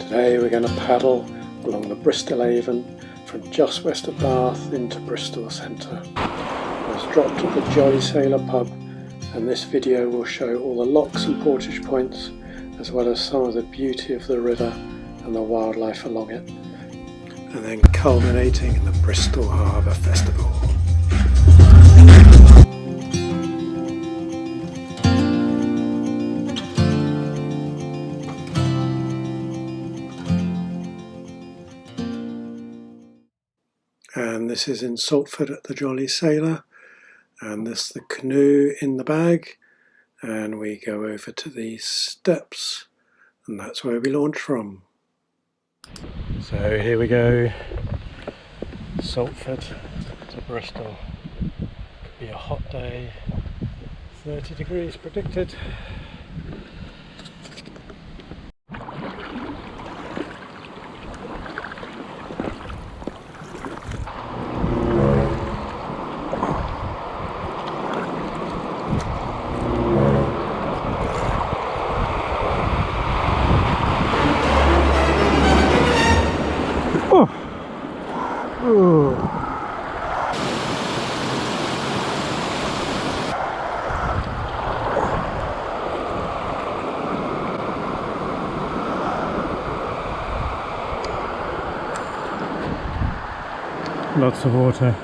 Today we're going to paddle along the Bristol Avon from just west of Bath into Bristol centre. I was dropped at the Jolly Sailor pub, and this video will show all the locks and portage points, as well as some of the beauty of the river and the wildlife along it, and then culminating in the Bristol Harbour Festival. And this is in Saltford at the Jolly Sailor, and this is the canoe in the bag, and we go over to these steps, and that's where we launch from. So here we go, Saltford to Bristol. Could be a hot day, 30 degrees predicted. Lots of water.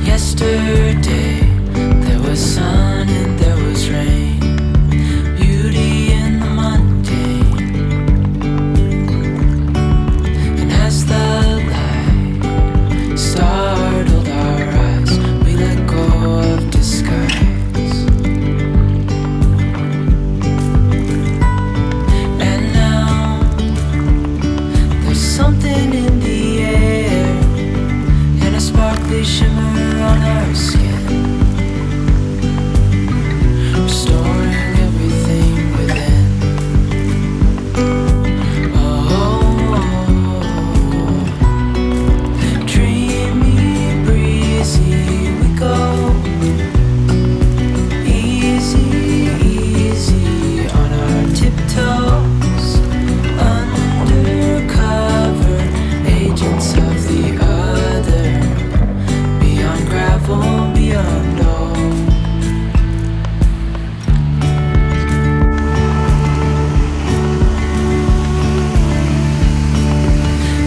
Yesterday there was sun and there was rain, beauty in the mundane. And as the light startled our eyes, we let go of disguise. And now there's something in the air, and a sparkly shimmer on our skin, restoring everything within. Oh, dreamy, breezy we go, easy, easy on our tiptoes, undercover agents of the other, beyond gravel, beyond all.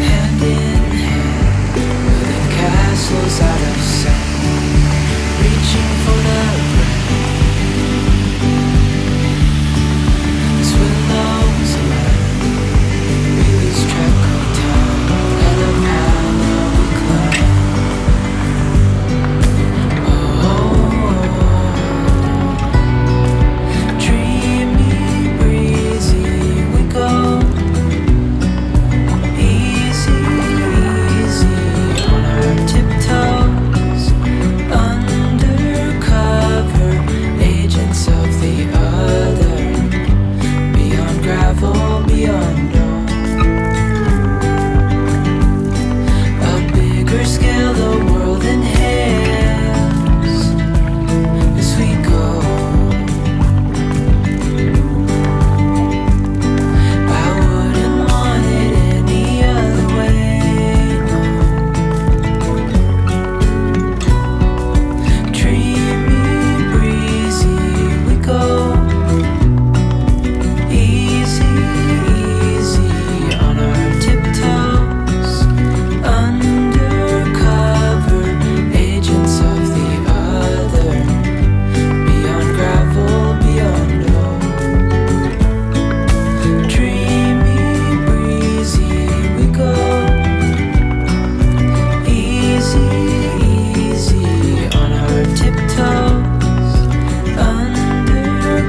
Hand in hand, building castles out of sight, reaching for the rain. As windows align, we lose track of time, and of how we climb. Dreamy, breezy we go, easy, easy on our tiptoes, undercover agents of the other, beyond gravel, beyond all. A bigger scale the world inhales as we go. I wouldn't want it any other way, no. Dreamy, breezy we go, easy, easy on our tiptoes, undercover agents of the other, beyond gravel, beyond all. Dreamy, breezy we go, easy, easy on our tiptoes, undercover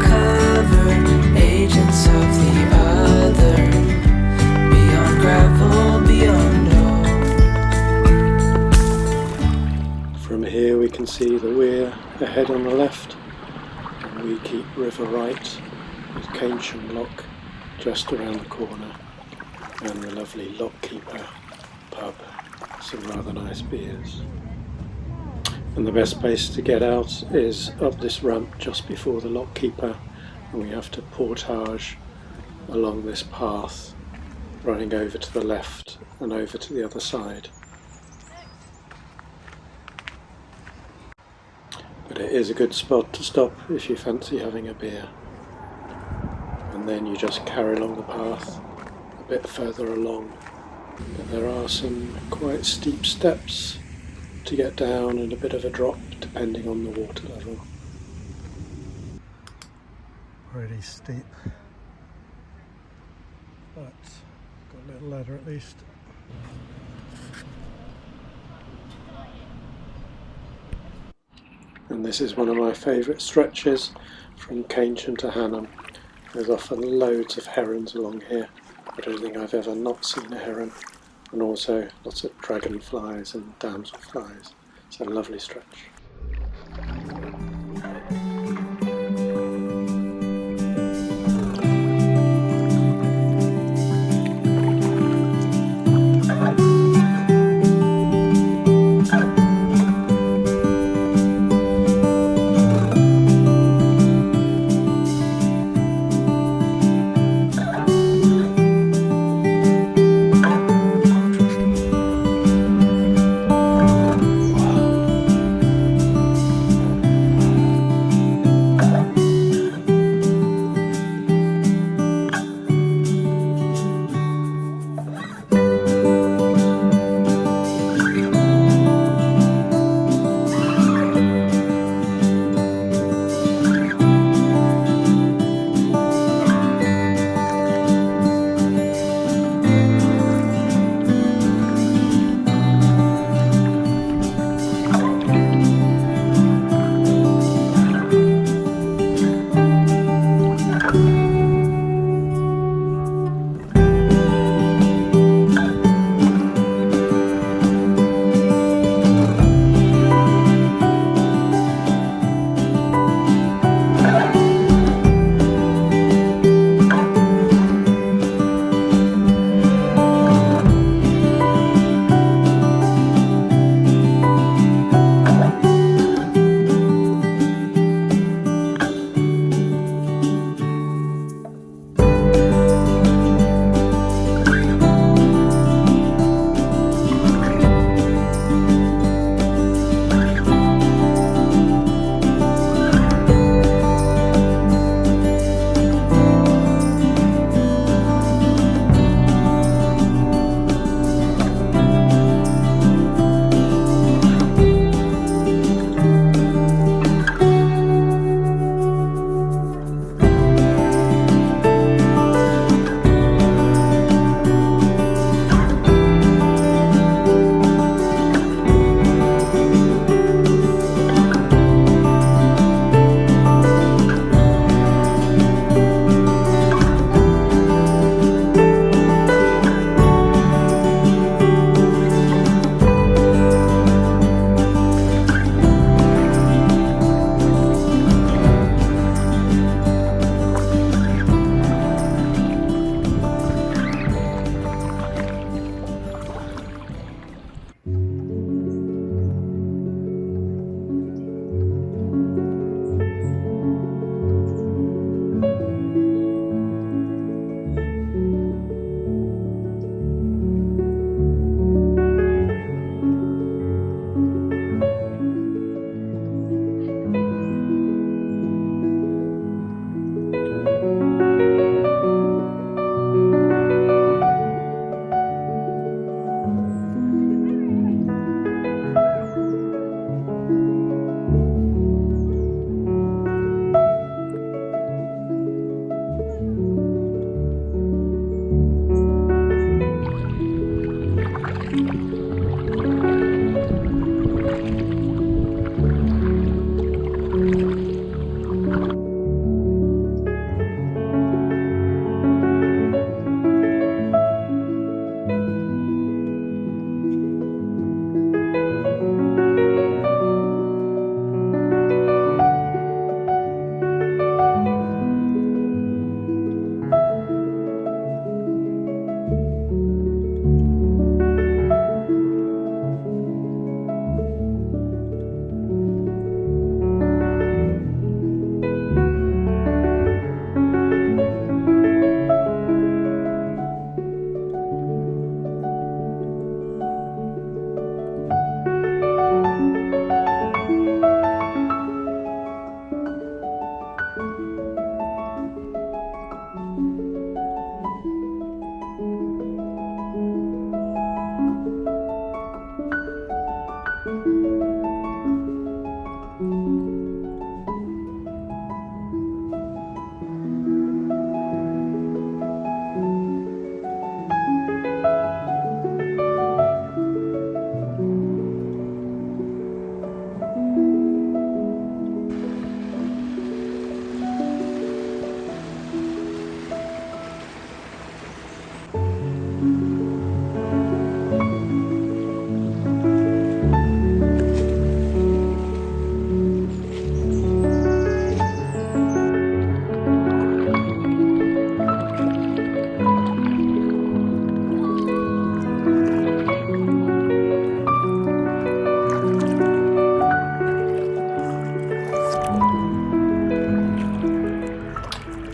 agents of the other, beyond gravel, beyond all. From here we can see the weir ahead on the left, and we keep river right with Keynsham Lock just around the corner, and the lovely Lockkeeper pub. some rather nice beers. And the best place to get out is up this ramp just before the lockkeeper, and we have to portage along this path running over to the left and over to the other side. But it is a good spot to stop if you fancy having a beer. And then you just carry along the path a bit further along. But there are some quite steep steps to get down and a bit of a drop depending on the water level. Pretty steep, but got a little ladder at least. And this is one of my favourite stretches from Keynsham to Hanham. There's often loads of herons along here. I don't think I've ever not seen a heron. And also lots of dragonflies and damselflies. It's a lovely stretch.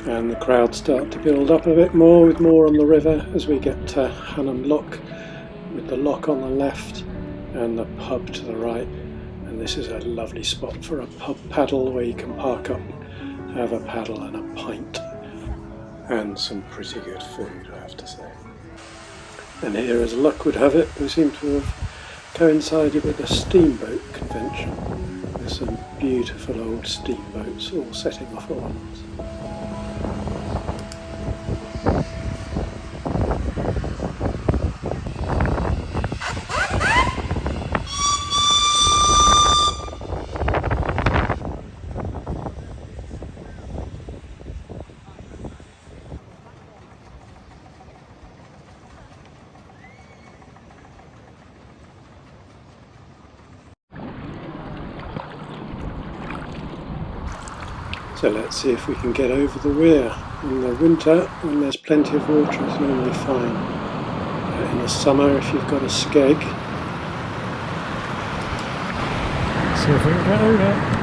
and the crowds start to build up a bit more, with more on the river as we get to Hanham Lock, with the lock on the left and the pub to the right. And this is a lovely spot for a pub paddle where you can park up, have a paddle and a pint, and some pretty good food, I have to say. And here, as luck would have it, we seem to have coincided with a steamboat convention, with some beautiful old steamboats all setting off at once. So let's see if we can get over the weir. In the winter, when there's plenty of water, it's normally fine. But in the summer, if you've got a skeg, see if we can get over.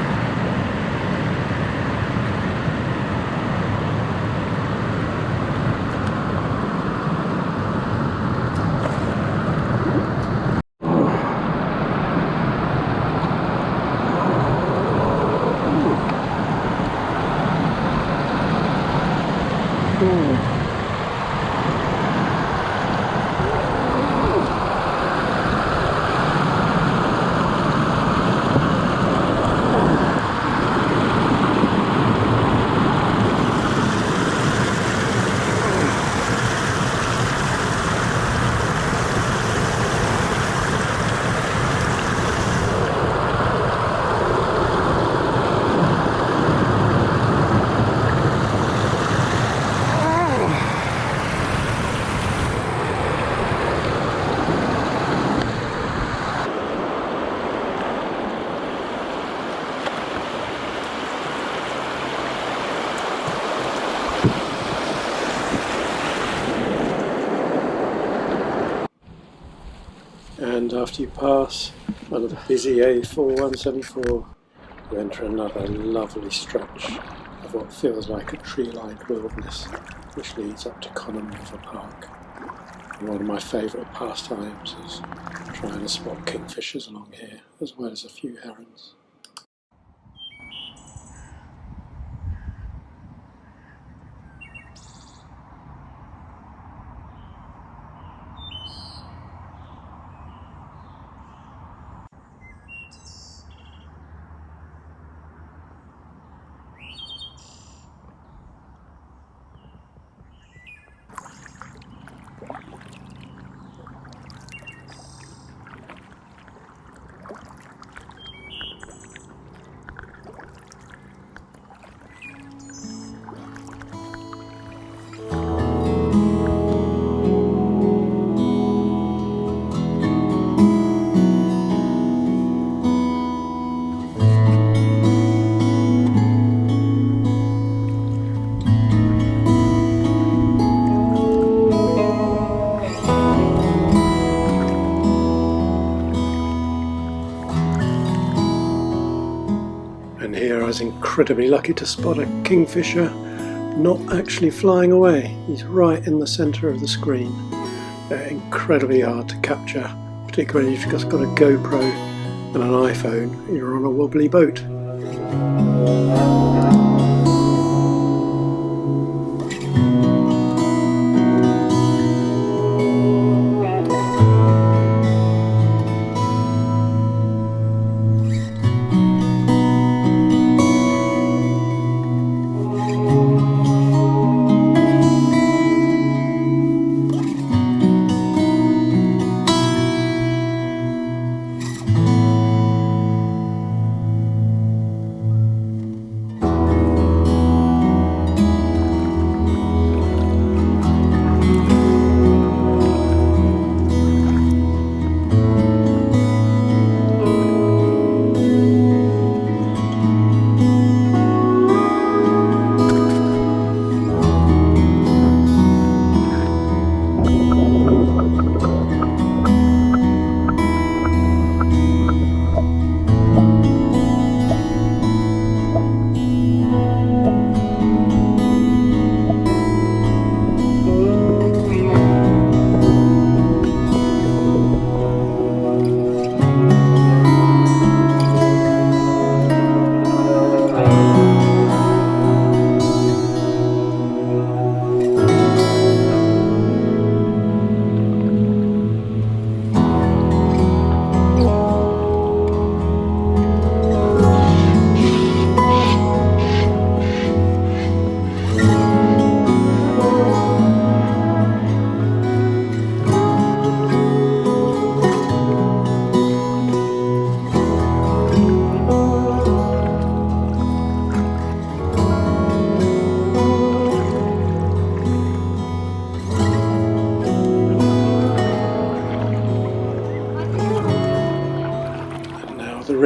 And after you pass one of the busy A4174, you enter another lovely stretch of what feels like a tree-lined wilderness, which leads up to Canoe River Park. And one of my favourite pastimes is trying to spot kingfishers along here, as well as a few herons. And here I was incredibly lucky to spot a kingfisher not actually flying away. He's right in the centre of the screen. They're incredibly hard to capture, particularly if you've just got a GoPro and an iPhone and you're on a wobbly boat.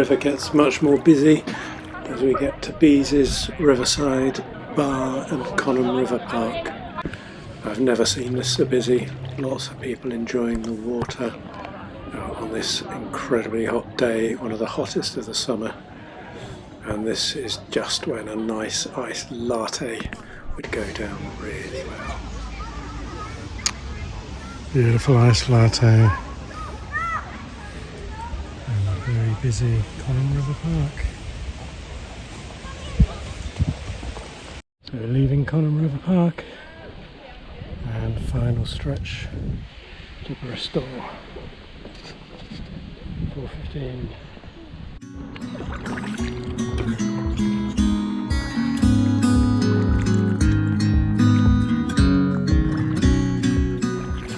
river gets much more busy as we get to Bees's Riverside Bar and Hanham River Park. I've never seen this so busy. Lots of people enjoying the water on this incredibly hot day, one of the hottest of the summer. And this is just when a nice iced latte would go down really well. Beautiful iced latte. And a very busy Hanham River Park. So we're leaving Hanham River Park and final stretch to Bristol. 4:15.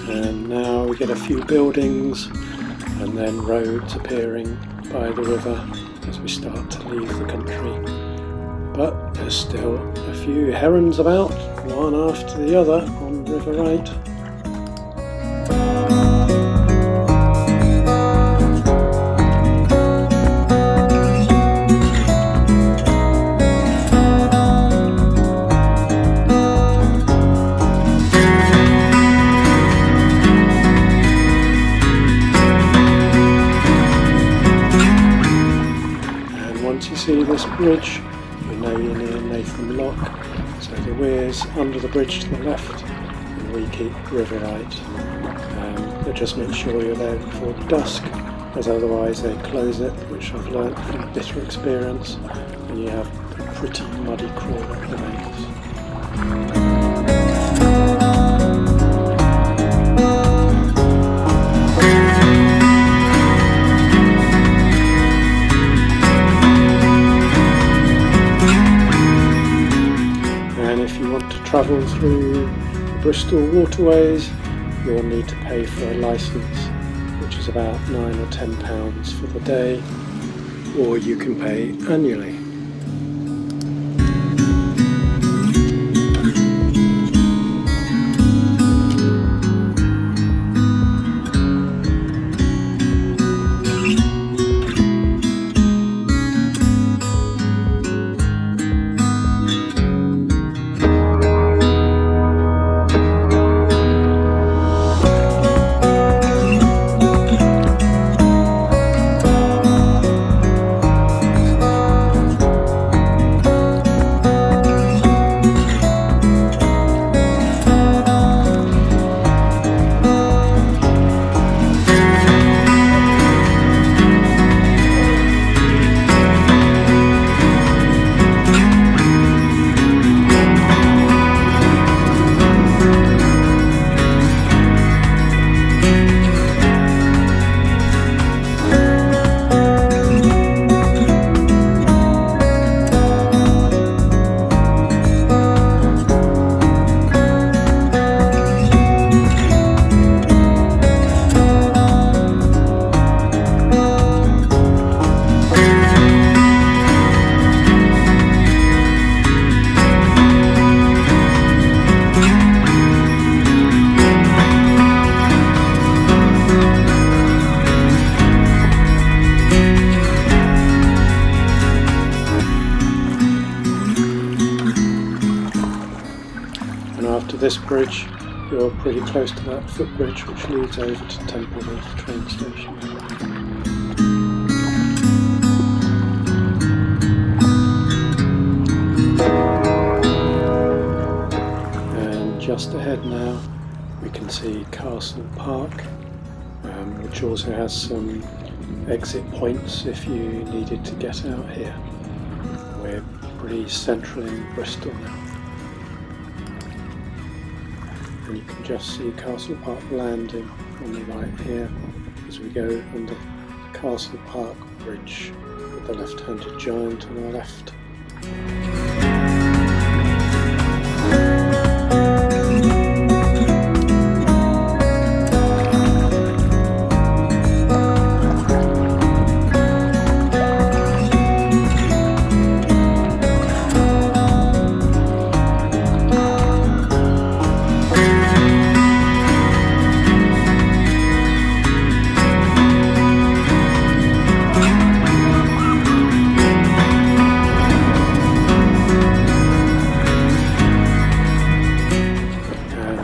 And now we get a few buildings and then roads appearing by the river as we start to leave the country. But there's still a few herons about, one after the other on River Right. And once you see this bridge, you know you're near Nathan Lock, so the weir's under the bridge to the left and we keep River Right. But just make sure you're there before dusk, as otherwise they close it, which I've learnt from bitter experience, and you have a pretty muddy crawl up the banks. Travel through the Bristol waterways, you'll need to pay for a licence, which is about £9 or £10 for the day, or you can pay annually. This bridge, you're pretty close to that footbridge which leads over to Templeworth train station. And just ahead now we can see Castle Park, which also has some exit points if you needed to get out here. We're pretty central in Bristol now. And you can just see Castle Park landing on the right here as we go under the Castle Park Bridge with the left-handed giant on our left.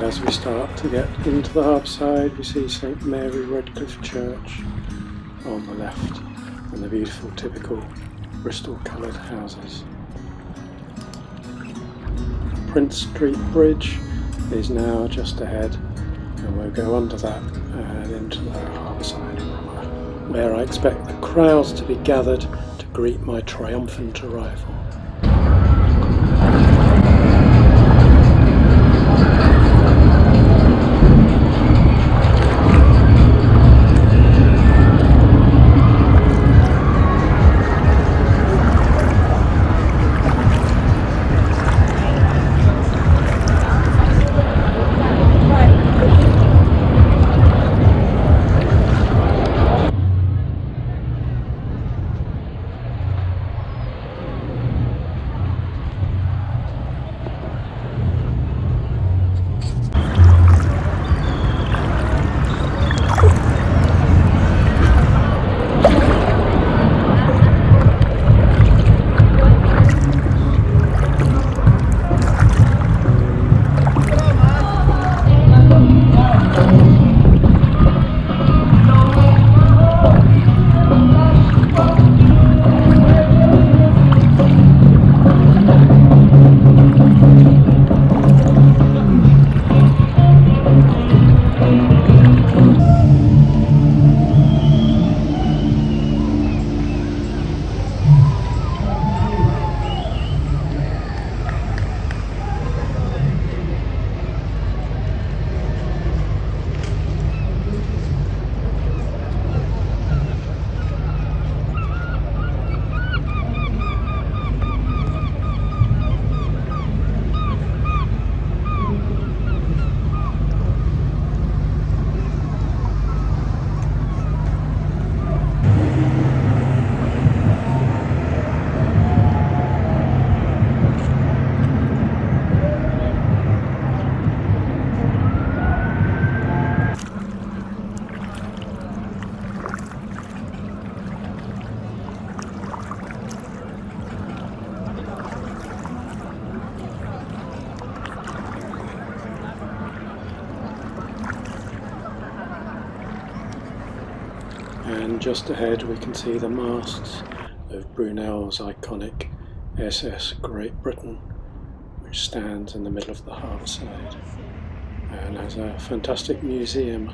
as we start to get into the harbour side, we see St Mary Redcliffe Church on the left and the beautiful typical Bristol coloured houses. Prince Street Bridge is now just ahead, and we'll go under that and into the harbour side, where I expect the crowds to be gathered to greet my triumphant arrival. And just ahead we can see the masts of Brunel's iconic SS Great Britain, which stands in the middle of the harbour side and has a fantastic museum.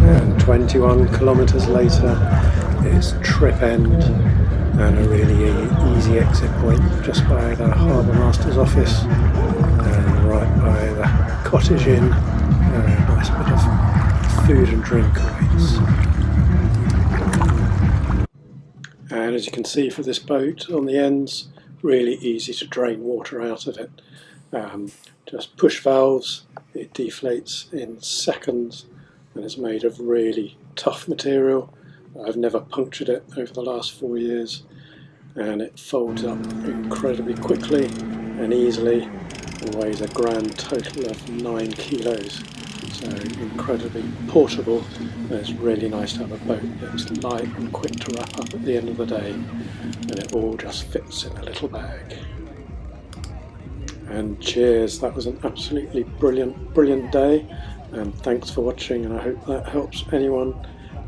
And 21 kilometres later, it's trip end and a really easy exit point just by the Harbour Master's office and right by the Cottage Inn. A nice bit of food and drink awaits. And And as you can see for this boat on the ends, really easy to drain water out of it. Just push valves, it deflates in seconds, and it's made of really tough material. I've never punctured it over the last 4 years, and it folds up incredibly quickly and easily and weighs a grand total of 9 kilos. So incredibly portable, and it's really nice to have a boat that's light and quick to wrap up at the end of the day, and it all just fits in a little bag. And cheers, that was an absolutely brilliant day, and thanks for watching, and I hope that helps anyone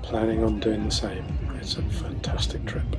planning on doing the same. It's a fantastic trip.